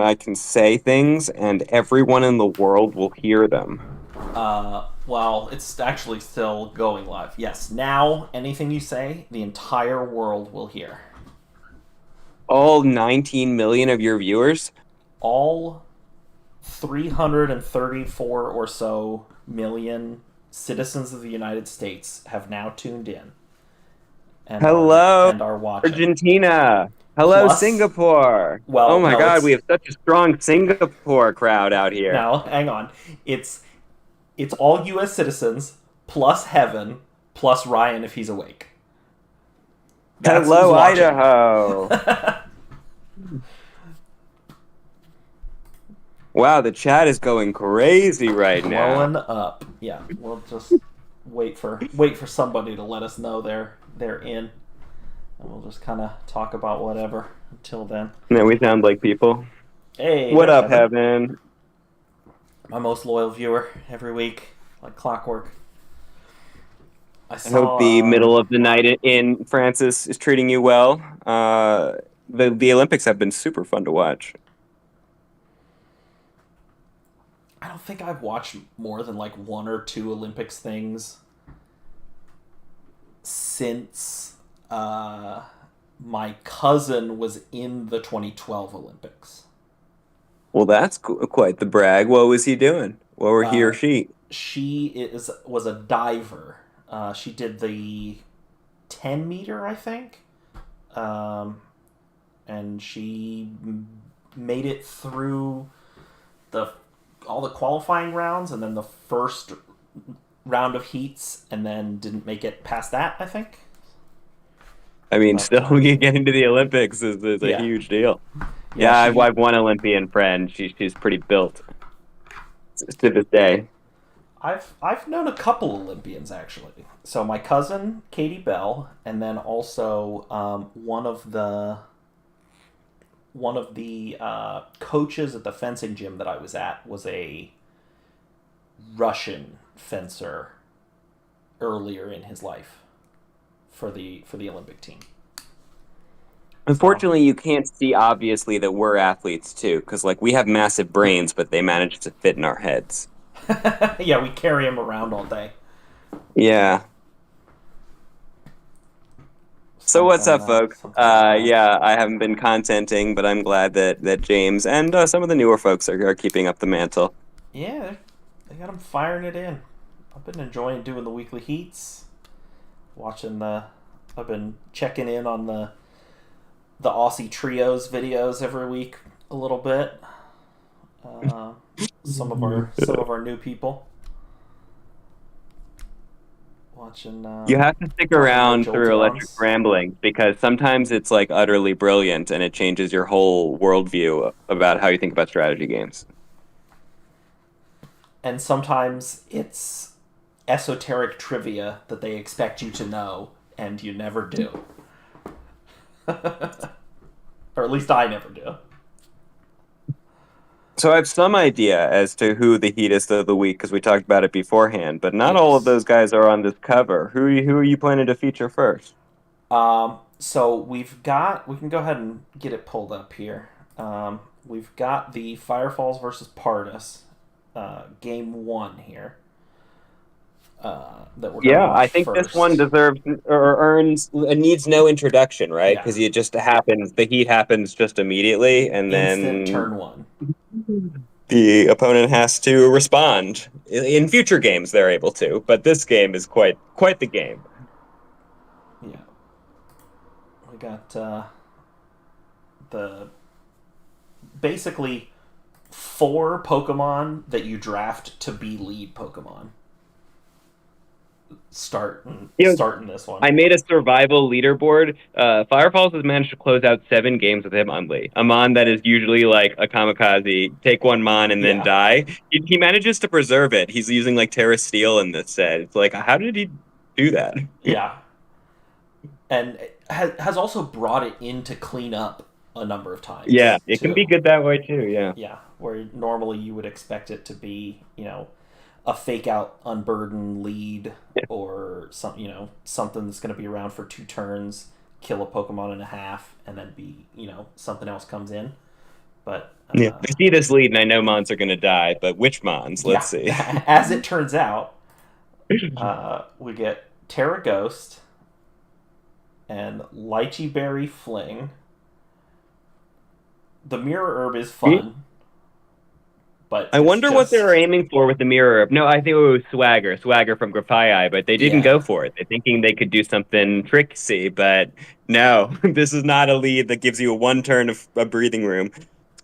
I can say things, and everyone in the world will hear them. Well, it's actually still going live. Yes, now anything you say, the entire world will hear. All 19 million of your viewers? All 334 or so million citizens of the United States have now tuned in Hello, and are watching. Argentina. Hello, Plus, Singapore. Oh well, my no, God, we it's have such a strong Singapore crowd out here. now. Hang on, it's it's all U.S. citizens plus Heaven plus Ryan if he's awake. That's who's Hello, watching. Idaho. Wow, the chat is going crazy right now. Blowing up. Yeah, we'll just wait for somebody to let us know they're in, and we'll just kind of talk about whatever until then. Yeah, we sound like people. Hey, What there's up, Heaven, Heaven? my most loyal viewer every week, like clockwork. I I hope the saw. middle of the night in Francis is treating you well. The Olympics have been super fun to watch. I don't think I've watched more than like one or two Olympics things since my cousin was in the 2012 Olympics. Well, that's quite the brag. What was he doing? What were he or Uh, she? she is was a diver. She did the 10 meter, I think, um, and she made it through the all the qualifying rounds, and then the first round of heats, and then didn't make it past that, I think. I mean, But still you get into the Olympics is a yeah, huge deal. yeah, Yeah, she. I've one Olympian friend. She's pretty built to this day. I've known a couple Olympians actually. So my cousin Katie Bell, and then also one of the coaches at the fencing gym that I was at was a Russian fencer earlier in his life for the Olympic team. So Unfortunately, you can't see obviously that we're athletes too, because like we have massive brains, but they manage to fit in our heads. yeah, we carry him around all day. Yeah. So what's up, folks? Something like that. Yeah, I haven't been contenting, but I'm glad that James and some of the newer folks are keeping up the mantle. Yeah, they got him firing it in. I've been enjoying doing the weekly heats, watching the. I've been checking in on the Aussie trios videos every week a little bit. Uh, some of our new people watching You have to stick dropping their around through Electric Jolteons. Ramblings because sometimes it's like utterly brilliant and it changes your whole worldview about how you think about strategy games. And sometimes it's esoteric trivia that they expect you to know and you never do. Or at least I never do. So I have some idea as to who the heatest of the week because we talked about it beforehand, but not all of Yes. those guys are on this cover. Who are you planning to feature first? So we can go ahead and get it pulled up here. We've got the Firefalls versus Pardus, game one here, that we're gonna Yeah, watch I think this one first. deserves or earns needs no introduction, right? Yeah, Because it just happens, the heat happens just immediately, and instant then turn one. the opponent has to respond. In future games, they're able to, but this game is quite the game. Yeah, we got the basically four Pokemon that you draft to be lead Pokemon. You know, Starting this one. I made a survival leaderboard. Firefalls has managed to close out 7 games with him only. A mon that is usually like a kamikaze, take one mon and then Yeah, die. He manages to preserve it. He's using like Terra Steel in this set. It's like, how did he do that? yeah, and has also brought it in to clean up a number of Yeah, times it can be too. good that way too. Yeah. Yeah, where normally you would expect it to be, a fake out unburden lead or something that's going to be around for 2 turns, kill a Pokemon and a half, and then be something else comes in. But Yeah, I see this lead, and I know Mons are going to die, but which Mons? Let's yeah, see. as it turns out, we get Terra Ghost and Lychee Berry Fling. The Mirror Herb is fun, but I it's wonder what they were just aiming for with the mirror. No, I think it was Swagger from Grafii, but they didn't yeah, go for it. They're thinking they could do something tricksy, but no, this is not a lead that gives you a one turn of breathing room.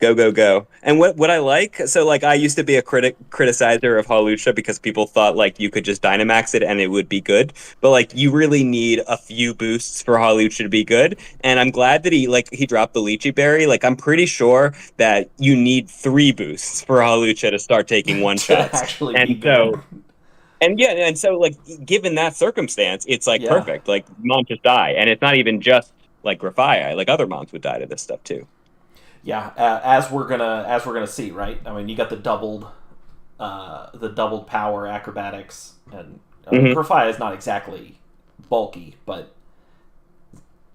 Go, go, go. And what I like, so like I used to be a criticizer of Hawlucha because people thought like you could just Dynamax it and it would be good. But like you really need a few boosts for Hawlucha to be good. And I'm glad that he dropped the Lychee Berry. Like I'm pretty sure that you need 3 boosts for Hawlucha to start taking one to shots. actually be And good. so and yeah, and so like given that circumstance, it's like Yeah, perfect. Like Mons just die. And it's not even just like Grafii, like other Mons would die to this stuff too. yeah. As we're gonna see, right? I mean, you got the doubled power acrobatics, and Hmm. Grafia is not exactly bulky, but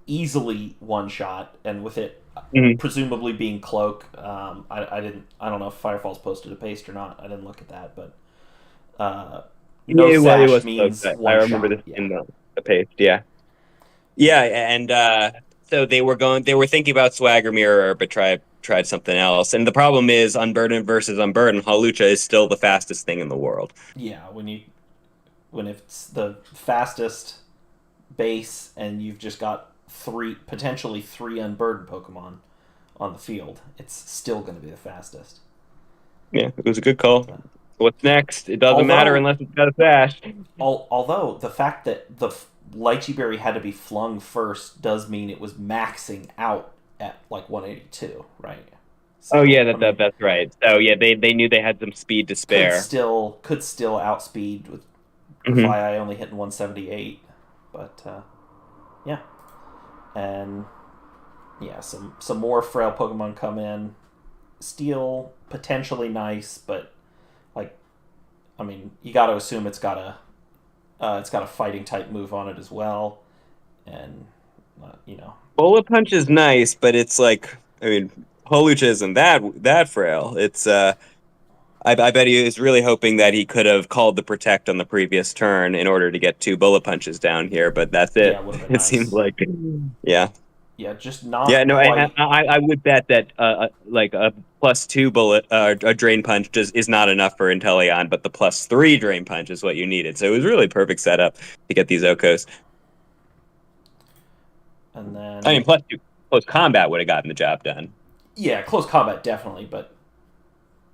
easily one shot, and with it Hmm. presumably being cloak. I don't know if Firefall's posted a paste or not. I didn't look at that, but no Yeah, well, it sash was close. means I one remember shot. this Yeah, in the paste. Yeah, yeah, and so they were thinking about Swagger Mirror, but tried something else. And the problem is Unburdened versus Unburdened. Hawlucha is still the fastest thing in the world. yeah. When it's the fastest base, and you've just got potentially three unburdened Pokemon on the field, it's still going to be the fastest. Yeah, it was a good call. But, What's next? It doesn't matter although unless it's got a sash. although the fact that the Lychee Berry had to be flung first does mean it was maxing out at like 182, right? Oh So yeah, I mean, that's right. So yeah, they knew they had some speed to spare. could still outspeed with Hmm. Grafii only hitting 178, but yeah, and yeah, some more frail Pokemon come in. Steel potentially nice, but like I mean, you got to assume it's got a fighting type move on it as well, and you know, Bullet Punch is nice, but it's like I mean, Hawlucha isn't that frail. It's I bet he was really hoping that he could have called the protect on the previous turn in order to get 2 bullet punches down here, but that's yeah, it. it would have been It seems nice. like, yeah, Yeah, just yeah. not No, and quite. I would bet that like a +2 bullet a drain punch is not enough for Inteleon, but the +3 drain punch is what you needed. So it was really perfect setup to get these Okos. And I mean, then +2 close combat would have gotten the job done. yeah, close combat definitely, but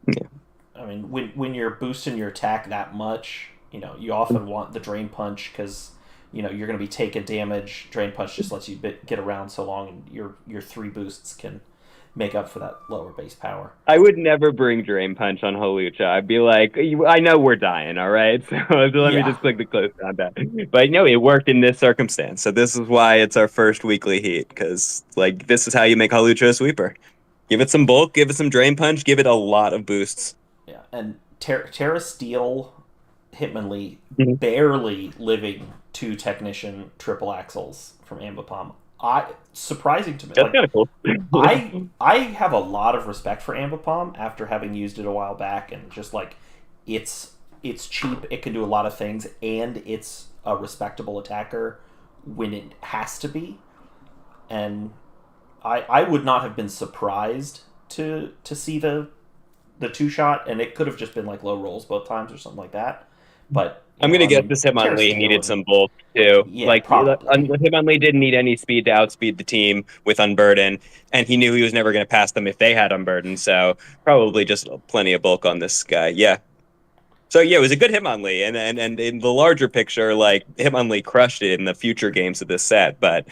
Yeah. I mean, when you're boosting your attack that much, you often want the drain punch because you're going to be taking damage. Drain punch just lets you get around so long, and your 3 boosts can make up for that lower base power. I would never bring Drain Punch on Hawlucha. I'd be like, I know we're dying, all right? So let me Yeah, just click the close combat. But no, it worked in this circumstance. So this is why it's our first weekly heat, because like this is how you make Hawlucha a sweeper. Give it some bulk, give it some Drain Punch, give it a lot of boosts. yeah, and Terra Steel Hitmonlee Mhm. barely living 2 technician triple axles from Ambipom. I surprising to me. That's Like kind of cool. I have a lot of respect for Ambipom after having used it a while back, and just like it's cheap, it can do a lot of things, and it's a respectable attacker when it has to be. And I would not have been surprised to see the 2 shot, and it could have just been like low rolls both times or something like that. But I'm gonna I guess mean, this Terra Hitmonlee Steel needed and some bulk too. yeah, Like probably. Hitmonlee didn't need any speed to outspeed the team with Unburden, and he knew he was never going to pass them if they had Unburden. So probably just plenty of bulk on this guy. Yeah. So yeah, it was a good Hitmonlee, and in the larger picture, like Hitmonlee crushed it in the future games of this set. But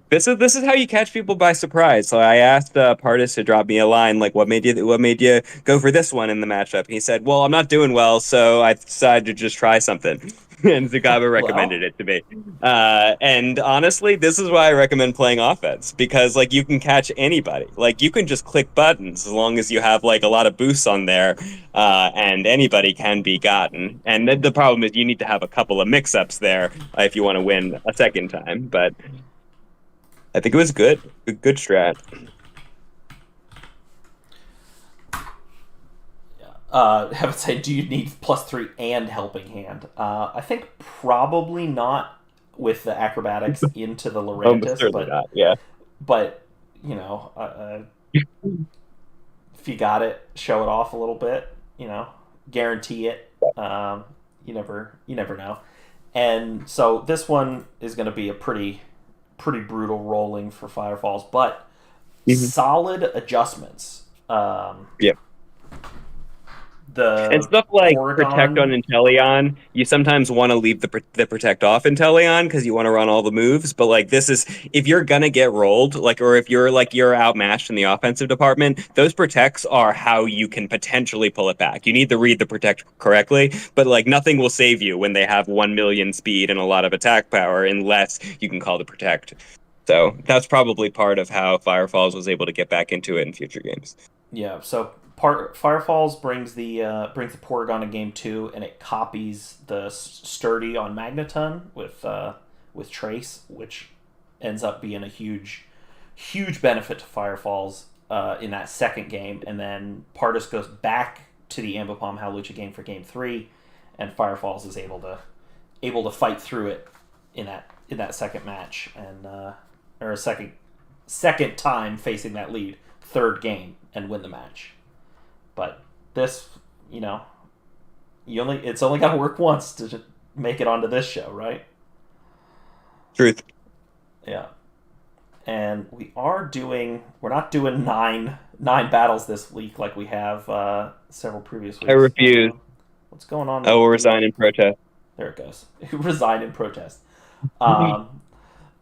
this is how you catch people by surprise. So I asked Partis to drop me a line, like what made you go for this one in the matchup? And he said, "Well, I'm not doing well, so I decided to just try something." And Zagaba recommended Well, it to me. And honestly, this is why I recommend playing offense because like you can catch anybody. Like you can just click buttons as long as you have like a lot of boosts on there, and anybody can be gotten. And the problem is you need to have a couple of mix-ups there if you want to win a second time. But I think it was good. Good strat. I would say, do you need +3 and helping hand? I think probably not with the acrobatics into the Almost Lorantis, certainly but not. Yeah. but you know, if you got it, show it off a little bit. You know, guarantee it. You never know. And so this one is going to be a pretty brutal rolling for Firefalls, but Mhm. solid adjustments. Yeah. And The stuff like protect on Porygon, Inteleon, you sometimes want to leave the protect off Inteleon because you want to run all the moves. But like this is if you're gonna get rolled, like or if you're outmatched in the offensive department, those protects are how you can potentially pull it back. You need to read the protect correctly, but like nothing will save you when they have 1 million speed and a lot of attack power unless you can call the protect. So that's probably part of how Firefalls was able to get back into it in future games. yeah. So Firefalls brings the Porygon in game 2, and it copies the Sturdy on Magneton with Trace, which ends up being a huge benefit to Firefalls in that second game. And then Partis goes back to the Ambipom Hawlucha game for game 3, and Firefalls is able to fight through it in that second match, and or a second time facing that lead, third game, and win the match. But this, you know, it's only got to work once to make it onto this show, right? Truth. Yeah. And we're not doing nine battles this week like we have several previous I weeks. refuse. What's going on I with will the? resign in protest. There it goes. Resign in protest. Um,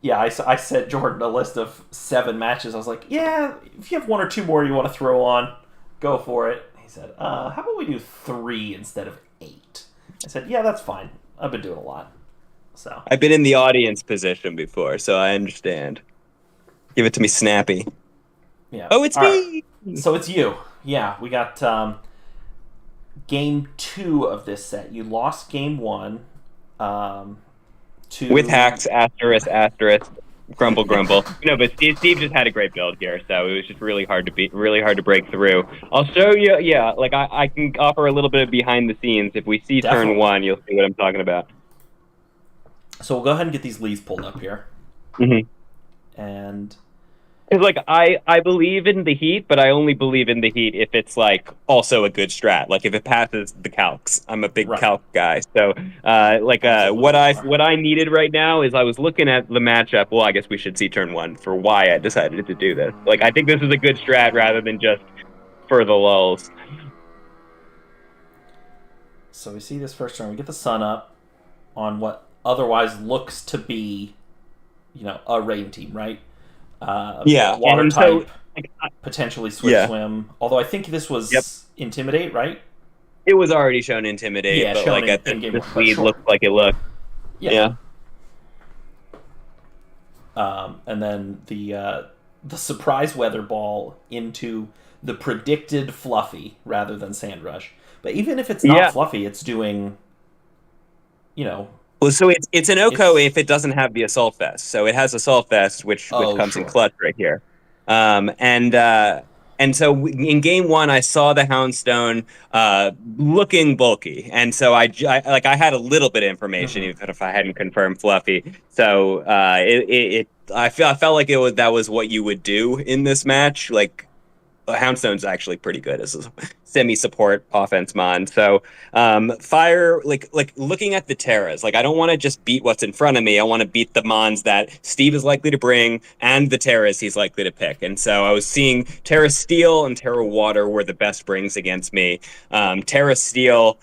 yeah, I sent Jordan a list of 7 matches. I was like, yeah, if you have 1 or 2 more you want to throw on, go for it. He said, how about we do 3 instead of 8? I said, yeah, that's fine. I've been doing a lot. So, I've been in the audience position before, so I understand. Give it to me snappy. yeah. Oh, it's All right. me! So it's you. Yeah, we got game 2 of this set. You lost game 1 With to. hacks, asterisk, asterisk, grumble, grumble. No, but Steve just had a great build here, so it was just really hard to beat, really hard to break through. I'll show you, yeah, like I can offer a little bit of behind the scenes. If we see turn Definitely. one, you'll see what I'm talking about. So we'll go ahead and get these leads pulled up here. Mm-hmm. And Because like I believe in the heat, but I only believe in the heat if it's like also a good strat. Like if it passes the calcs. I'm a big right. calc guy. So what Absolutely I are. what I needed right now is I was looking at the matchup. Well, I guess we should see turn one for why I decided to do this. Like I think this is a good strat rather than just for the lulls. So we see this first turn. We get the sun up on what otherwise looks to be, a rain team, right? Yeah, Water and so type, like, potentially Swift yeah, Swim. Although I think this yep. was Intimidate, right? It was already shown intimidate, Yeah, but shown like in, at in game this one, but lead sure. looked like it looked. Yeah. Yeah. And then the surprise weather ball into the predicted Fluffy rather than Sand Rush. But even if it's not Yeah. Fluffy, it's doing, you know, Well, so it's an Oko it's if it doesn't have the Assault Vest. So it has Assault Vest, which oh comes in sure. clutch right here. Um, and uh, and so in game one, I saw the Houndstone looking bulky, and so I had a little bit of information, Mm-hmm. even if I hadn't confirmed Fluffy. So I felt like that was what you would do in this match, like. Houndstone's actually pretty good as a semi-support offense mon. So fire like looking at the Terras, like I don't want to just beat what's in front of me. I want to beat the mons that Steve is likely to bring and the Terras he's likely to pick. And so I was seeing Terra Steel and Terra Water were the best brings against me. Terra Steel.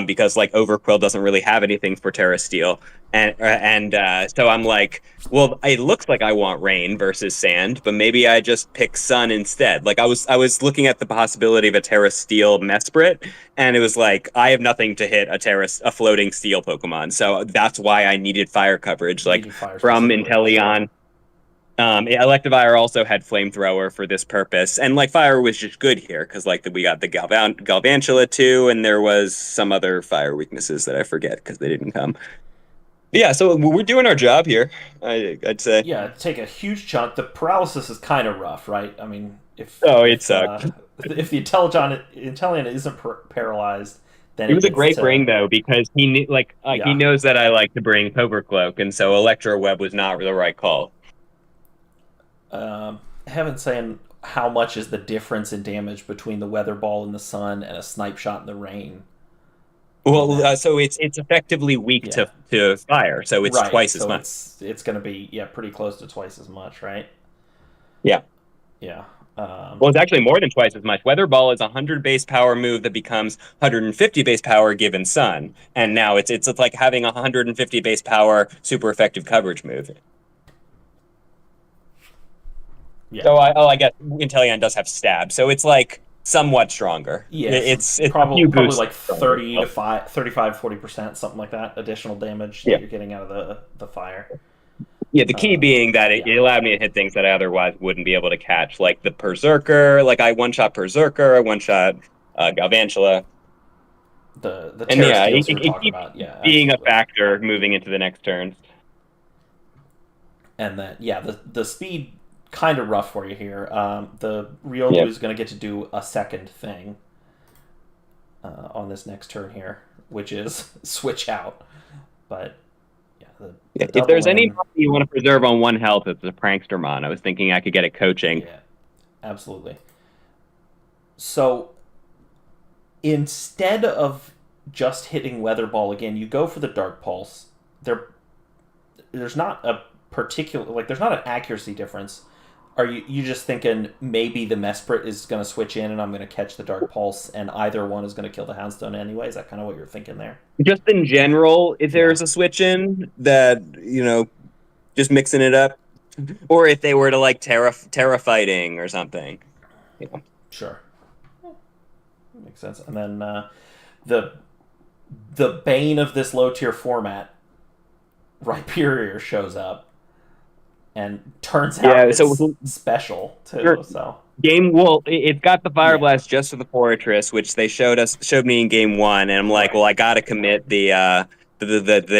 Because like Overquill doesn't really have anything for Terra Steel, and so I'm like, well, it looks like I want rain versus sand, but maybe I just pick sun instead. Like I was looking at the possibility of a Terra Steel Mesprit, and it was like I have nothing to hit a floating steel Pokemon. So that's why I needed fire coverage, like Needed fire from specifically. Sure. Inteleon. Electivire also had flamethrower for this purpose, and like fire was just good here because like we got the Galvantula too, and there was some other fire weaknesses that I forget because they didn't come. Yeah, so we're doing our job here. I'd say. Yeah, take a huge chunk. The paralysis is kind of rough, right? I mean, if Oh, it if sucked. if the Intellion isn't paralyzed, then It it was a gets great bring to though because he yeah. knows that I like to bring Cobra Cloak, and so Electro Web was not the right call. I haven't saying how much is the difference in damage between the weather ball in the sun and a snipe shot in the rain in Well, that. so it's effectively weak Yeah, to fire, so it's right. twice as So much. it's going to be yeah pretty close to twice as much, right? Yeah. Yeah. Well, it's actually more than twice as much. Weather Ball is a 100 base power move that becomes 150 base power given Sun, and now it's like having a 150 base power super effective coverage move. Yeah. So I guess Inteleon does have stab, so it's like somewhat stronger. Yes, It's a few probably boosts like stronger. 30 to 5, 35, 40%, something like that, additional damage Yeah. that you're getting out of the fire. Yeah, the key being that it Yeah. allowed me to hit things that I otherwise wouldn't be able to catch, like the Berserker. Like I one shot Berserker, I one shot Galvantula, The and Terra yeah, Steels you were it talking keeps about. Yeah, being a absolutely. factor moving into the next turns. And that, yeah, the speed kind of rough for you here. The Yeah, Ryoglu is going to get to do a second thing on this next turn here, which is switch out. But yeah, yeah. the If double there's any in, money you want to preserve on one health, it's a Prankstermon. I was thinking I could get it coaching. yeah, absolutely. So instead of just hitting Weather Ball again, you go for the Dark Pulse. There's not a particular there's not an accuracy difference. Are you just thinking maybe the Mesprit is going to switch in and I'm going to catch the Dark Pulse and either one is going to kill the Houndstone anyway? Is that kind of what you're thinking there? Just in general, if Yeah, there's a switch in that, just mixing it up, or if they were to like Terra fighting or something. You know. sure, makes sense. And then the the bane of this low tier format, Rhyperior shows up and turns out Yeah, so it's special sure, too. So game well, it's got the fire yeah, blast just for the fortress, which they showed me in game one, and I'm like, right. well, I gotta commit the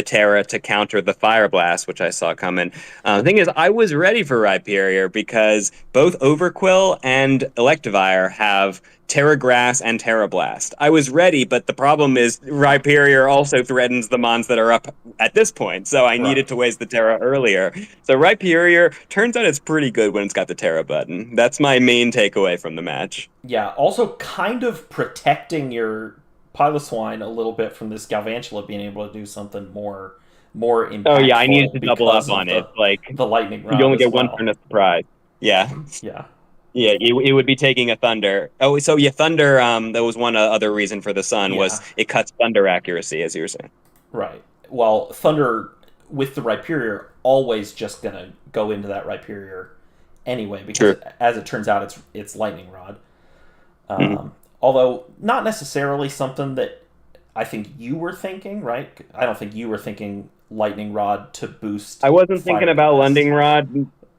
Terra to counter the fire blast, which I saw coming. The thing is, I was ready for Rhyperior because both Overquill and Electivire have Terra Grass and Terra Blast. I was ready, but the problem is Rhyperior also threatens the mons that are up at this point, so I Right. needed to waste the Terra earlier. So Rhyperior turns out it's pretty good when it's got the Terra button. That's my main takeaway from the match. Yeah, also kind of protecting your Piloswine a little bit from this Galvantula being able to do something more Oh yeah, I needed impactful to double up because of on it. Like the lightning you rod only as get one well. turn of surprise. Yeah. Yeah. Yeah, it would be taking a thunder. Oh, so yeah, thunder. That was one other reason for the sun was Yeah. it cuts thunder accuracy, as you were saying. Right. Well, Thunder with the Rhyperior always just gonna go into that Rhyperior anyway because True. as it turns out it's lightning rod. Mhm. Although not necessarily something that I think you were thinking, right? I don't think you were thinking lightning rod to boost I wasn't thinking fire about blast Lending Rod.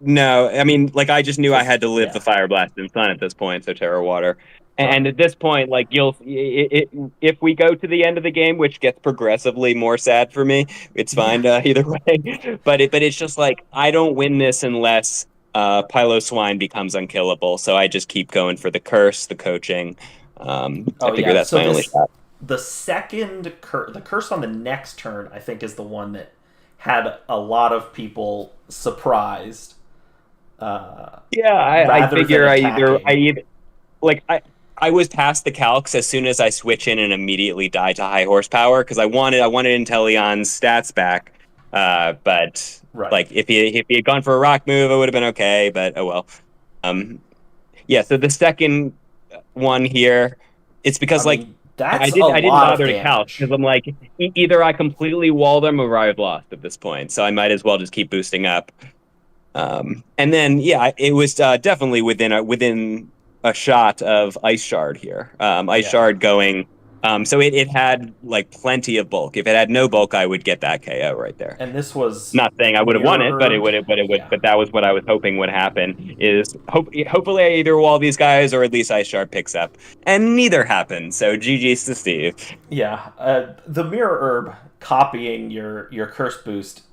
No, I mean, like I just knew I because had to live the yeah, Fire Blast and Sun at this point, so Terra Water. And right, at this point, like if we go to the end of the game, which gets progressively more sad for me, it's yeah, fine either way. But it's just like I don't win this unless Pylo Swine becomes unkillable. So I just keep going for the curse, the coaching. I oh figure yeah. that's So my only this shot. the the curse on the next turn I think is the one that had a lot of people surprised Yeah, I rather than figure I attacking. either like I was past the calcs as soon as I switch in and immediately die to high horsepower because I wanted Inteleon's stats back. But Right. like if he had gone for a rock move, it would have been okay. But oh well. Um, yeah. So the second one here, it's I because like mean, I that's a did I didn't lot of bother to calc damage. because I'm like either I completely wall them or I've lost at this point. So I might as well just keep boosting up. And then yeah, it was definitely within a shot of Ice Shard here. Ice Yeah. Shard going. So it had like plenty of bulk. If it had no bulk, I would get that KO right there. And this was Not saying I would have won it, but it mirrored. would. But it would. Yeah. But that was what I was hoping would happen. Hopefully I either wall these guys or at least Ice Shard picks up, and neither happened. So GG's to Steve. Yeah. The mirror herb copying your curse boost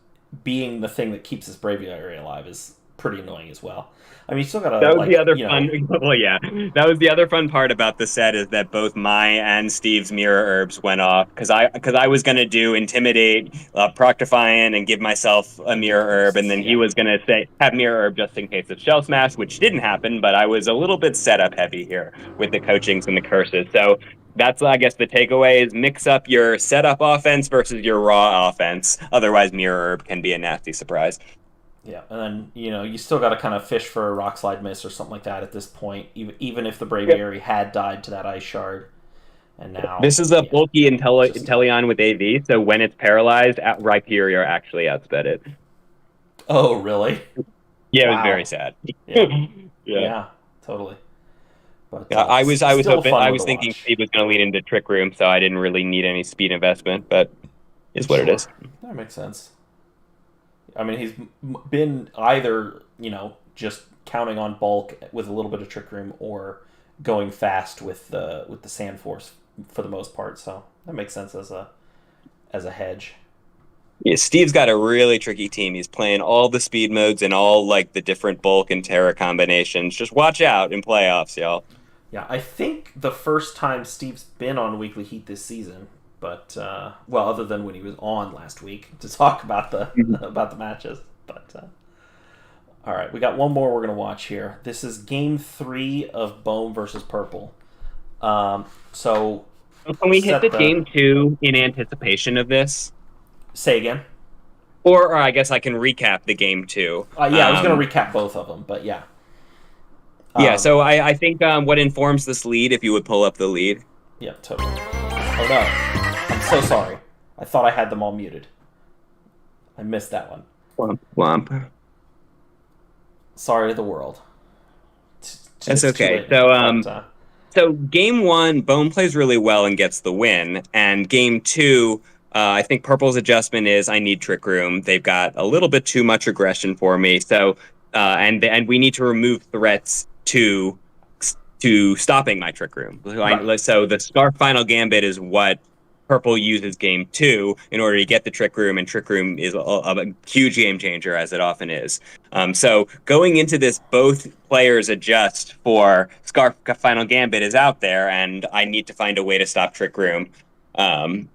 being the thing that keeps this braviary alive is pretty annoying as well. I mean, you still gotta That was the like other fun. Well, yeah, that was the other fun part about the set is that both my and Steve's mirror herbs went off because I was gonna do intimidate, Proctifying, and give myself a mirror herb, and then he yeah. was gonna say have mirror herb just in case of shell smash, which didn't happen. But I was a little bit setup heavy here with the coachings and the curses. So that's, I guess, the takeaway is mix up your setup offense versus your raw offense. Otherwise, mirror herb can be a nasty surprise. Yeah, and then you still got to kind of fish for a rock slide miss or something like that at this point. Even if the Braviary had died to that ice shard, and now This is a yeah, bulky just tough. Inteleon with AV, so when it's paralyzed, Rhyperior actually outsped it. Oh, really? Yeah, it was very Wow. sad. Yeah, Yeah. yeah, totally. But Yeah, still I fun one was to thinking watch. Steve was going to lean into Trick Room, so I didn't really need any speed investment, but is what it Sure, is. that makes sense. I mean, he's been either just counting on bulk with a little bit of trick room or going fast with the sand force for the most part. So that makes sense as a hedge. Yeah, Steve's got a really tricky team. He's playing all the speed modes and all like the different bulk and Terra combinations. Just watch out in playoffs, y'all. Yeah, I think the first time Steve's been on Weekly Heat this season, but well, other than when he was on last week to talk about the Mhm. about the matches. But all right, we got one more we're gonna watch here. This is Game 3 of Bohm versus Purple. So Can we hit set the the game two in anticipation of this? say again. Or I guess I can recap the game two. Yeah, I was gonna recap both of them, but yeah. Yeah, Um, so I think what informs this lead, if you would pull up the lead. yeah, totally. Oh no, I'm so sorry. I thought I had them all muted. I missed that one. Womp womp. Sorry to the world. That's It's too okay. late So now. But so game one, Bone plays really well and gets the win. And game two, I think Purple's adjustment is I need Trick Room. They've got a little bit too much aggression for me. So and we need to remove threats to stopping my Trick Room. right. So the Scarf Final Gambit is what Purple uses game two in order to get the Trick Room, and Trick Room is a huge game changer, as it often is. So going into this, both players adjust for Scarf Final Gambit is out there, and I need to find a way to stop Trick Room.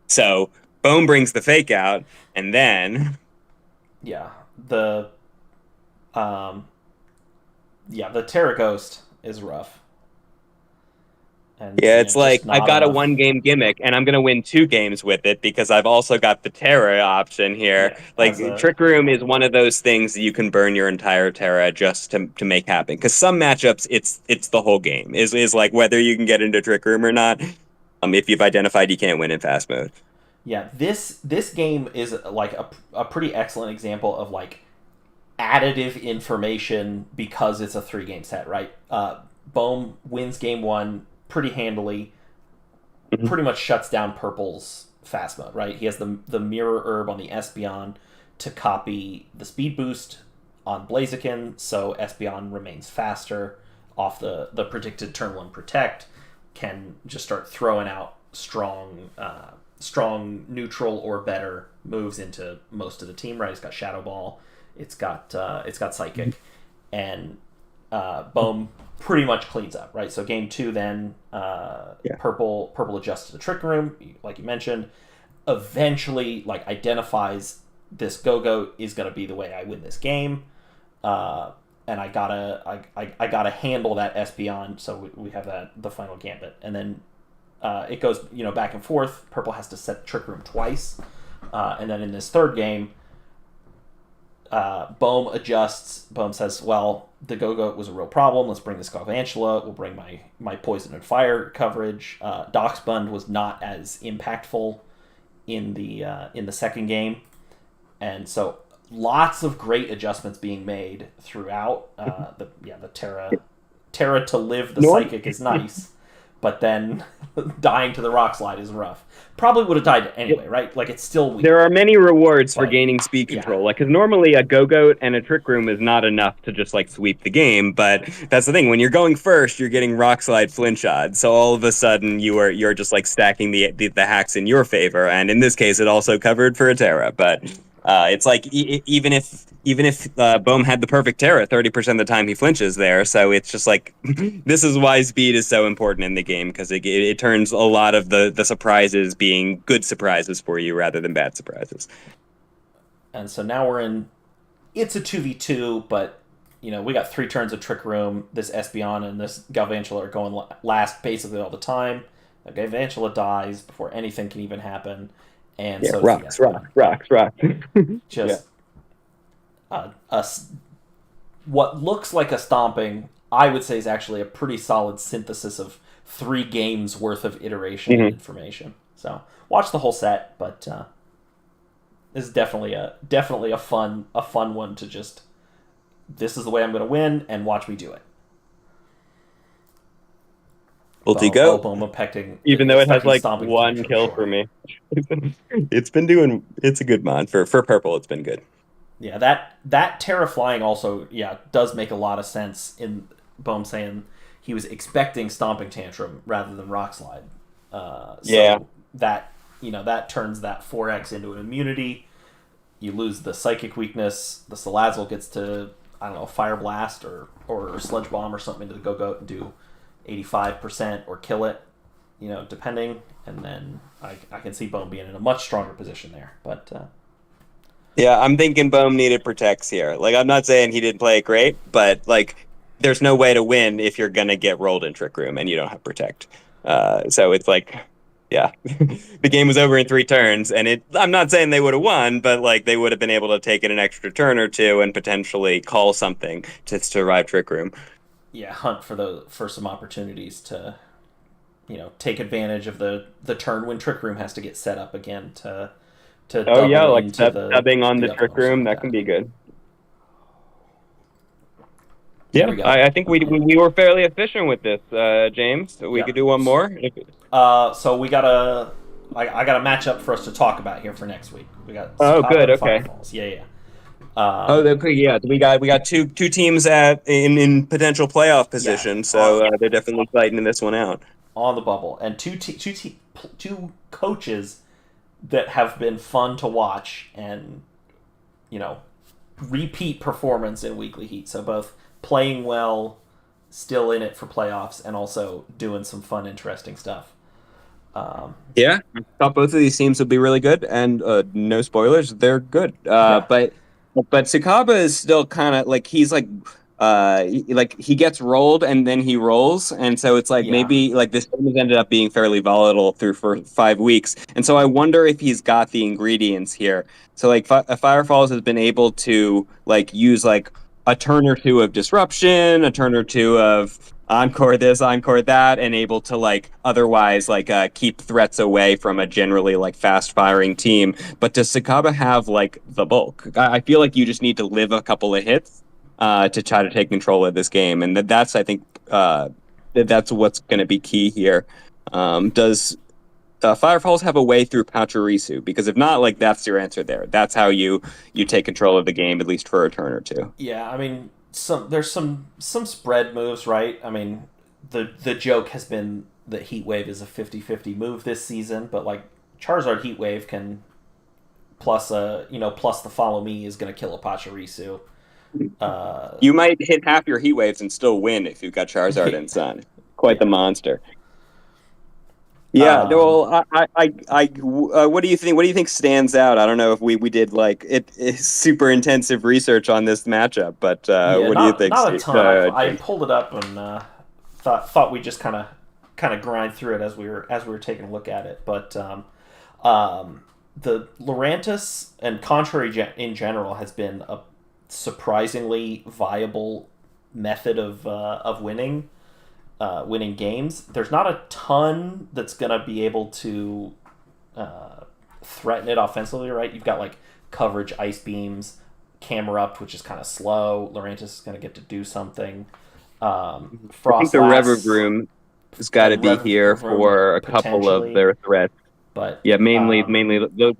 So Bone brings the fake out, and then Yeah. Um, the Terra Ghost is rough, and yeah, it's just like I've not got a enough. one game gimmick and I'm going to win two games with it because I've also got the Terra option here. Yeah, as Like a Trick Room is one of those things that you can burn your entire Terra just to make happen. Because some matchups, it's the whole game is like whether you can get into Trick Room or not. If you've identified you can't win in fast mode. yeah. This game is like a pretty excellent example of like additive information because it's a 3 game set, right? Bohm wins game 1 pretty handily, Mhm. pretty much shuts down Purple's fast mode, right? He has the mirror herb on the Espeon to copy the speed boost on Blaziken, so Espeon remains faster off the predicted turn 1 protect, can just start throwing out strong neutral or better moves into most of the team, right? It's got Shadow Ball, it's got Psychic, and Bohm pretty much cleans up, right? So game 2, then Yeah. purple adjusts to the Trick Room, like you mentioned. Eventually, like identifies this Go-Go is going to be the way I win this game, and I gotta handle that Espeon. So we have the final gambit, and then it goes back and forth. Purple has to set Trick Room twice, and then in this third game, Bohm adjusts. Bohm says, well, the Go-Go was a real problem. Let's bring this Galvantula. We'll bring my Poison and Fire coverage. Doxbund was not as impactful in the second game. And so lots of great adjustments being made throughout. The Terra to live the Norm- Psychic is nice, but then dying to the Rock Slide is rough. Probably would have died anyway, right? Like it's still weak. There are many rewards for But, gaining speed yeah. control. Like, because normally a Go-Goat and a Trick Room is not enough to just like sweep the game. But that's the thing. When you're going first, you're getting Rock Slide flinch odds. So all of a sudden, you're just like stacking the hacks in your favor. And in this case, it also covered for a Terra. But It's like even if Bohm had the perfect Terra, 30% of the time he flinches there. So it's just like this is why speed is so important in the game because it turns a lot of the surprises being good surprises for you rather than bad surprises. And so now we're in. It's a 2v2, but we got 3 turns of Trick Room. This Espeon and this Galvantula are going last basically all the time. Galvantula dies before anything can even happen, and Yeah, so does the rocks, Espeon. rocks, rocks, rocks. Yeah. Just a what looks like a stomping, I would say, is actually a pretty solid synthesis of 3 games worth of iteration and Mhm. information. So watch the whole set, but this is definitely a fun one to just, this is the way I'm going to win and watch me do it. Multi go. Boom, affecting Even though it has like stomping one future, kill for sure. me. It's a good mod for purple. It's been good. Yeah, that Terra flying also, yeah, does make a lot of sense in Bohm saying he was expecting Stomping Tantrum rather than Rock Slide. Yeah. So that turns that 4x into an immunity. You lose the psychic weakness. The Salazzle gets to, I don't know, Fire Blast or Sludge Bomb or something to go and do 85% or kill it, depending. And then I can see Bone being in a much stronger position there. But Yeah, I'm thinking Bohm needed protects here. Like, I'm not saying he didn't play it great, but like, there's no way to win if you're gonna get rolled in Trick Room and you don't have protect. So it's like, yeah, the game was over in 3 turns, and I'm not saying they would have won, but like they would have been able to take it an extra turn or two and potentially call something to survive Trick Room. yeah, hunt for some opportunities to take advantage of the turn when Trick Room has to get set up again to Oh yeah, double like into subbing on the the other Trick one or something Room like that that. can be good. Here Yeah, we go. I think we were fairly efficient with this, James. We could Yep. do one more. So I got a matchup for us to talk about here for next week. We got Oh, Sakaba good. and Okay. Firefalls. Yeah, yeah. Oh, Um, okay. Yeah, we got two teams at in potential playoff yeah. position, so they're definitely fighting this one out. On the bubble, and two coaches that have been fun to watch and you know repeat performance in weekly heat. So both playing well, still in it for playoffs, and also doing some fun, interesting stuff. Um, Yeah, I thought both of these teams would be really good, and no spoilers, they're good. yeah, But Tsukaba is still kind of like he's like he gets rolled and then he rolls, and so it's like yeah, maybe like this game has ended up being fairly volatile through for 5 weeks, and so I wonder if he's got the ingredients here. So like Firefalls has been able to like use like a turn or two of disruption, a turn or two of encore this, encore that, and able to like otherwise like keep threats away from a generally like fast firing team. But does Sakaba have like the bulk? I feel like you just need to live a couple of hits to try to take control of this game, and that's I think that's what's going to be key here. Does Firefalls have a way through Pachirisu? Because if not, like that's your answer there. That's how you take control of the game at least for a turn or two. yeah. I mean, there's some spread moves, right? I mean, the joke has been that Heat Wave is a 50-50 move this season, but like Charizard Heat Wave can plus the Follow Me is going to kill a Pachirisu. Uh, You might hit half your heat waves and still win if you've got Charizard and Sun. Quite the yeah. monster. Yeah, Um, no, well, what do you think? What do you think stands out? I don't know if we did like super intensive research on this matchup, but yeah, what do you think, not a Steve? ton. I James? pulled it up and thought we just kind of grind through it as we were taking a look at it. But the Lurantis and Contrary in general has been a surprisingly viable method of winning games. There's not a ton that's gonna be able to threaten it offensively, right? You've got like coverage, ice beams, camera up, which is kind of slow. Lurantis is gonna get to do something. I think Frost the Reverb lasts Room has got to and be here Room for a couple of potentially, their threats. but Yeah, mainly the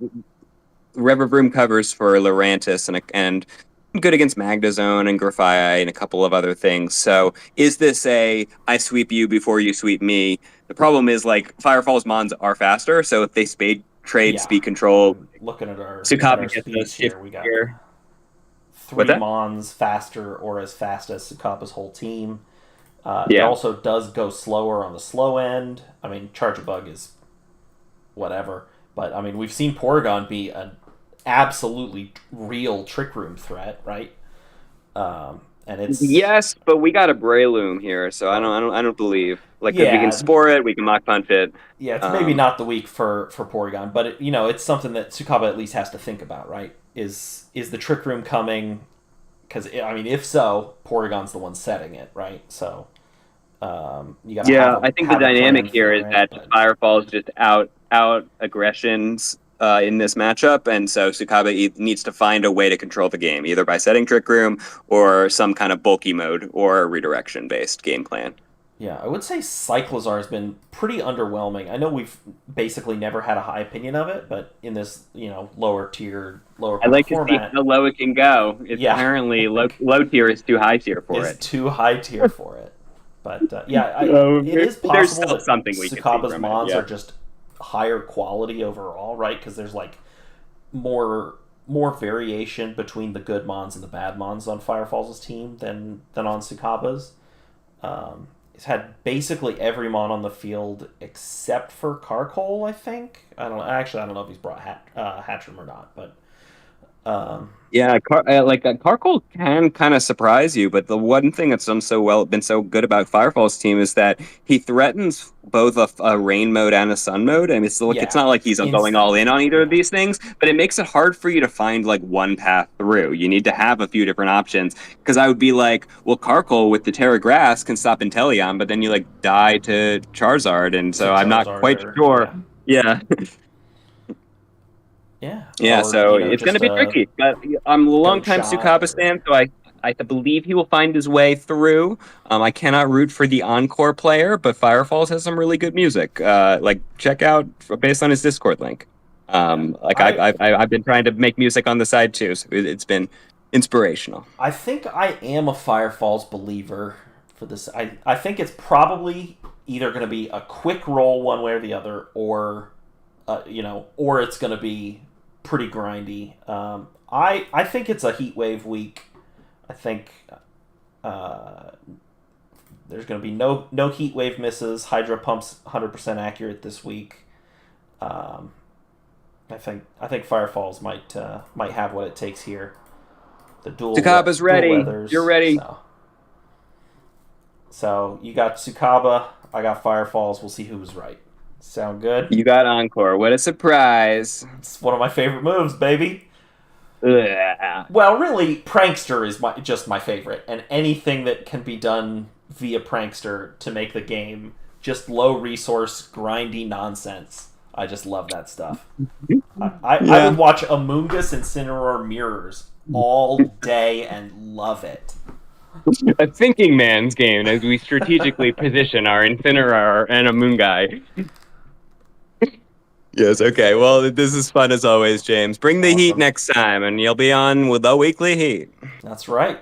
Reverb Room covers for Lurantis and good against Magdazone and Grafii and a couple of other things. So is this a I sweep you before you sweep me? The problem is like Firefall's mons are faster, so if they trade Yeah, speed control. I'm looking at our Sukaba gets those speeds here. shift We got here. What's three that? Mons faster or as fast as Sukapa's whole team. It Yeah. also does go slower on the slow end. I mean, Charge a Bug is whatever, but I mean, we've seen Porygon be an absolutely real Trick Room threat, right? And it's Yes, but we got a Breloom here, so well, I don't believe like because we can yeah, spore it, we can Mach Punch it. yeah. It's maybe Um, not the week for Porygon, but it's something that Tsukaba at least has to think about, right? Is the Trick Room coming? Because I mean, if so, Porygon's the one setting it, right? So you got to yeah, I think the have a dynamic plan here for is it. that But Firefall's just out aggressions in this matchup, and so Tsukaba needs to find a way to control the game, either by setting Trick Room or some kind of bulky mode or redirection based game plan. yeah, I would say Cyclozar has been pretty underwhelming. I know we've basically never had a high opinion of it, but in this lower tier, lower I'd power like to see format, how low it can go. It's yeah, apparently low tier is too high tier for is it. too high tier for it. But yeah, it is There's possible still that something we can see Sukaba's from it. Mons Yeah. are just higher quality overall, right? Because there's like more more variation between the good Mons and the bad Mons on Firefall's team than on Sukaba's. He's had basically every Mon on the field except for Carcole, I think. I don't know if he's brought Hatcham or not, but Yeah, Carcoal can kind of surprise you, but the one thing that's been so good about Firefall's team is that he threatens both a rain mode and a sun mode, and it's yeah, not like he's going all in instantly, on either of yeah, these things, but it makes it hard for you to find like one path through. You need to have a few different options because I would be like, well, Carcoal with the Terra Grass can stop Inteleon, but then you like die to Charizard, and to so I'm not Charizard quite or sure. yeah, Yeah. yeah, Yeah, or so it's going to just be a tricky. But I'm a goat long-time shot Sukaba or stan, so I believe he will find his way through. I cannot root for the encore player, but Firefalls has some really good music. Like check out based on his Discord link. yeah. Like I've been trying to make music on the side too, so it's been inspirational. I think I am a Fire Falls believer for this. I think it's probably either going to be a quick roll one way or the other, or it's going to be pretty grindy. I think it's a heat wave week. I think uh, there's going to be no heat wave misses. Hydro Pump's 100% accurate this week. Um, I think Fire Falls might have what it takes here. The Sukaba's dual ready. You're weathers. ready. So you got Tsukaba, I got Firefalls. We'll see who was right. Sound good? You got encore. What a surprise. It's one of my favorite moves, baby. Ugh. Well, really, Prankster is just my favorite, and anything that can be done via Prankster to make the game just low resource, grindy nonsense. I just love that stuff. I Yeah. would watch Amoonguss and Cineroar mirrors all day and love it. A thinking man's game as we strategically position our Incineroar and a Moon Guy. Yes, okay. Well, this is fun as always, James. Bring the heat Awesome. next time, and you'll be on with the weekly heat. That's right.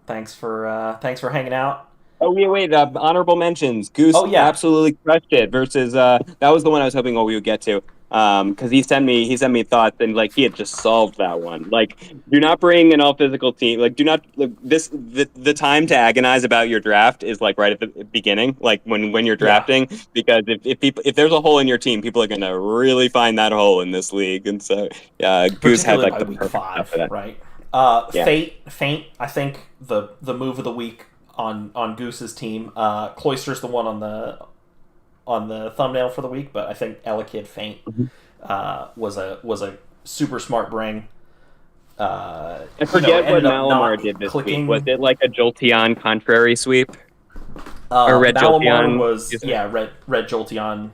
Thanks for hanging out. Oh, wait. Honorable mentions. Goose Oh yeah, absolutely crushed it versus that was the one I was hoping we would get to. Because he sent me thoughts and like he had just solved that one. Like, do not bring an all physical team. Like, do not like, the time to agonize about your draft is like right at the beginning, like when you're yeah. drafting, because if there's a hole in your team, people are gonna really find that hole in this league, and so yeah, Goose had Particularly like by the week perfect stuff for five, that. right? Yeah. Faint. I think the move of the week on Goose's team. Cloister's the one on the thumbnail for the week, but I think Elekid Faint was a super smart bring. I forget what Ended up Malamar not did this week. Was clicking. it like a Jolteon contrary sweep or red Malamar Jolteon? was red Jolteon.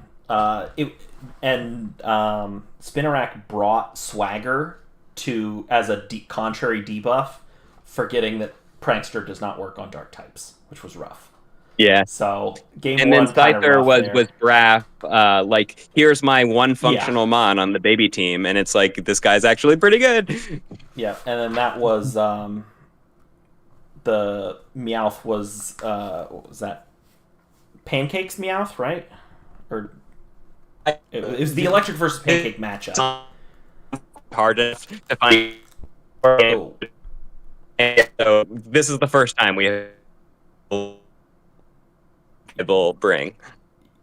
Spinarak brought Swagger to as a contrary debuff, forgetting that Prankster does not work on dark types, which was rough. Yeah. So game And then one kind of Scyther rough was there. Braff, like here's my one Yeah, functional mon on the baby team, and it's like this guy's actually pretty good. yeah, and then that was the Meowth was what was that? Pancakes Meowth, right? Or it It was the electric versus pancake matchup. Hard enough to find. Oh, And so this is the first time we will bring.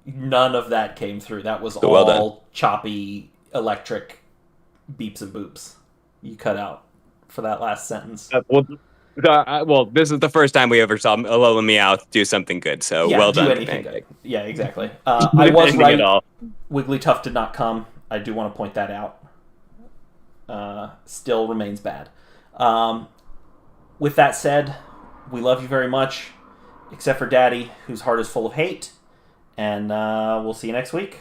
none of that came through. That was So well done. all choppy electric beeps and boops. You cut out for that last sentence. Well, this is the first time we ever saw Alola Meowth do something good. So Yeah, well do done, anything Pancake. good. Yeah, exactly. I was Anything right. at all. Wigglytuff did not come. I do want to point that out. Still remains bad. With that said, we love you very much, except for Daddy, whose heart is full of hate. And we'll see you next week.